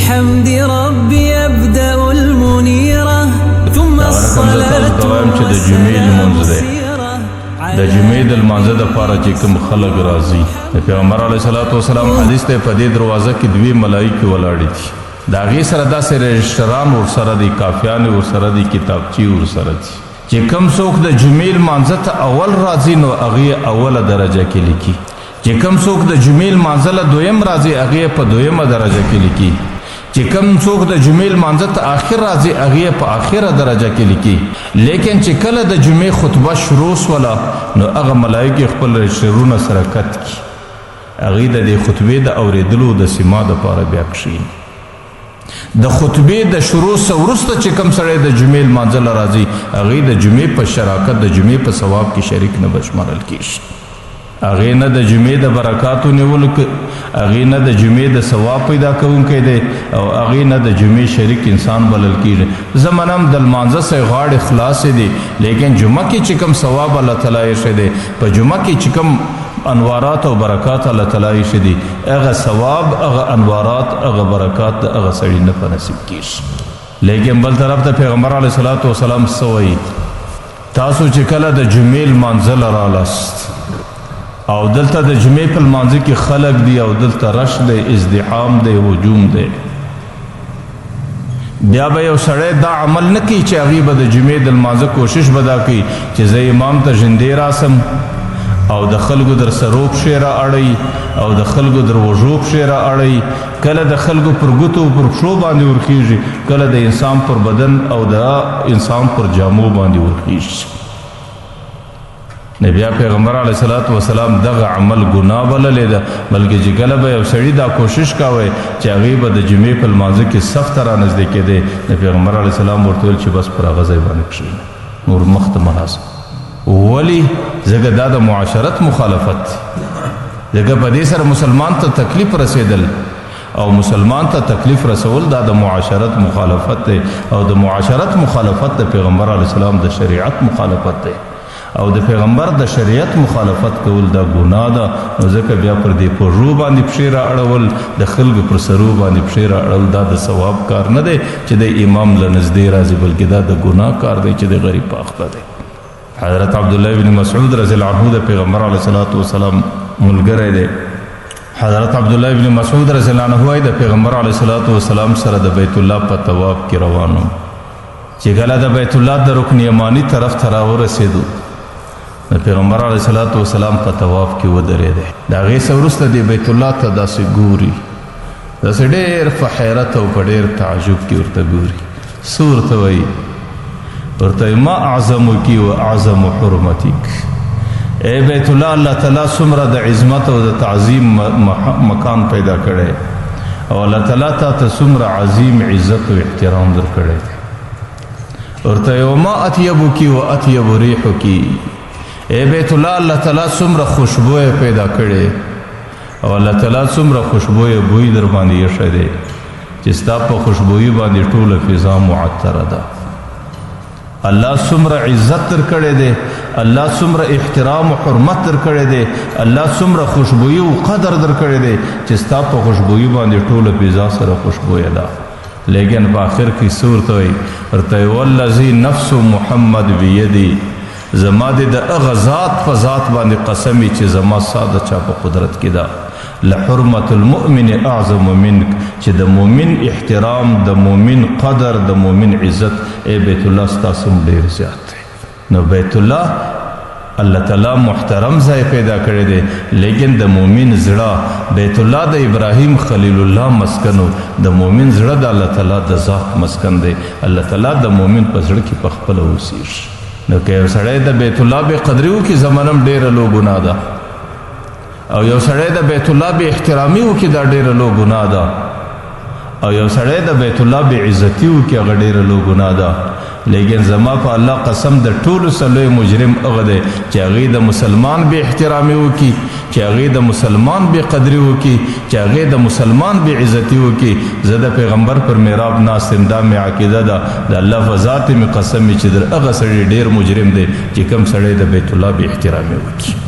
بحمد ربي أبدأ المنيرة ثم الصلاة د جمعې د لمانځه دپاره چې کوم خلک راځي د پیغمبر علیه الصلاة والسلام حدیث دی په دې دروازه کې دوی ملایکې ولاړې دي د هغې سره داسې رجسټران ورسره دي کافیانې ورسره دي کتابچې ورسره دي چې کوم څوک د جمعې لمانځه ته اول راځي نو هغې اوله درجه کې لیکي چې کوم څوک د جمعې لمانځه له دویم راځي هغې په دویمه درجه کې لیکي چې کوم څوک د جمعې لمانځه ته آخر راځي هغې په آخره درجه کې لیکي لیکن چې کله د جمعې خطبه شروع سوله نو هغه ملایکې خپل رجسټرونه سره کت کړي هغې د دې خطبې د اورېدلو د سما دپاره بیا کښېني د خطبې د شروع څخه وروسته چې کوم سړی د جمعې لمانځه له راځي هغې د جمعې په شراکت د جمعې په ثواب کې شریک نه بشمارل کېږي هغې نه د جمعې د برکاتو نیولو هغې نه د جمعې د ثواب پیدا کوونکی دی او هغې نه د جمعې شریک انسان بلل کېږي زه منم د لمانځه څخه غاړې خلاصې دي لیکن جمعه کې چې کوم ثواب الله تعالی ایښی دی په جمعه کې چې کوم انوارات او برکات الله تعالی ایښی دي هغه ثواب هغه انوارات هغه برکات د هغه سړي نه په نصیب کېږي لیکن بل طرف ته پیغمبر علیه الصلاة والسلام څه وایي تاسو چې کله د جمعې لمانځه له رالاست او دلته د جمعې په لمانځه کې خلک دي او دلته رش دی ازدحام دی هجوم دی بیا به یو سړی دا عمل نه کوي چې هغې به د جمعې د لمانځه کوشش به دا کوي چې زه امام ته ژندې راسم او د خلکو در سرو پښې را اړوي او د خلکو در وژو پښې را اړوي کله د خلکو پر ګوتو پر پښو باندې ورخیږي کله د انسان پر بدن او د انسان پر جامو باندې ورخیږي بیا پیغمبر علیه الصلاة والسلام دغه عمل ګناه بللی ده بلکې چې کله به یو سړي دا کوشش کوی چې هغې به د جمعې په لمانځه کې صف ته رانږدې کېدی د پیغمبر علیه السلام ورته ویل چې بس پر هغه ځای باندې کښېنه نور مخ ته مه راسه ولې ځکه دا د معاشرت مخالفت ځکه په دې سره مسلمان ته تکلیف رسېدل او مسلمان ته تکلیف رسول دا د معاشرت مخالفت دی او د معاشرت مخالفت د پیغمبر علیه السلام د شریعت مخالفت دی او د پیغمبر د شریعت مخالفت کول دا ګناه ده نو ځکه بیا پر دې پژو باندې پښې را اړول د خلکو پر سرو باندې پښې را اړول دا د ثواب کار نه دی چې د امام له نږدې راځي بلکې دا د ګناه کار دی چې د غریب په اخته دی حضرت عبدالله بن مسعود رضی الله عنه د پیغمبر علیه الصلاة والسلام ملګری دی حضرت عبدالله بن مسعود رضی الله عنه وایي د پیغمبر علیه الصلاة والسلام سره د بیت الله په طواف کې روان وم چې کله د بیت الله د رکن یماني طرف ته راورسېدو د پیغمبر علیه الصلاة والسلام په طواف کې ودرېدی د هغې څه وروسته د بیت الله ته داسې ګوري داسې ډېر په حیرت او په ډېر تعجب کې ورته ګوري څه ورته وایي ورته ما اعظمک و اعظم حرمتک ای بیت الله الله تعالی څومره د عظمت او د تعظیم مکان پیدا کړی او الله تعالی تا ته څومره عظیم عزت او احترام درکړی ورته وما اطیبک و اطیب ریحک ای بیت الله الله تعالی څومره خوشبویه پیدا کړی او الله تعالی څومره خوشبویه بوی در باندې ایښی دی چې ستا په خوشبویي باندې ټوله فضا معطره ده الله څومره عزت درکړی دی الله څومره احترام او حرمت درکړی دی الله څومره خوشبویي او قدر درکړی دی چې ستا په خوشبویي باندې ټوله فضا سره خوشبویه ده لیکن په آخر کې څه ورته وایي ورته وایي والذي نفس محمد بیدي زما د هغه ذات په ذات باندې قسم چې زما ساده چا په قدرت کې ده لحرمت المؤمن اعظم منك چې د مؤمن احترام د مؤمن قدر د مؤمن عزت ای بیت الله ستاسو ډېر زیات دی نو بیت الله الله تعالی محترم ځای پیدا کړی دی لیکن د مؤمن زړه بیت الله د ابراهیم خلیل الله مسکن د مؤمن زړه د الله تعالی د ذات مسکن دی الله تعالی د مؤمن په زړه کې په خپله اوسېږي نو که یو سړی د بیت الله بې قدري وکړي زمانم ډېره لو ګناه ده او یو سړی د بیت الله بې احترامي وکړي دا ډېره لو ګناه ده او یو سړی د بیت الله بې عزتي وکړي هغه ډېره لو ګناه ده لیکن زما په الله قسم د ټولو څه لوی مجرم هغه دی چې هغې د مسلمان بې احترامي وکړي چې هغې د مسلمان بې قدري وکړي چې هغې د مسلمان بې عزتي وکړي زه د پیغمبر پر محراب ناست یم دا مې عقیده ده د الله په ذات مې قسم چې در هغه سړی ډېر مجرم دی چې کوم سړی د بیت الله بې احترامي وکړي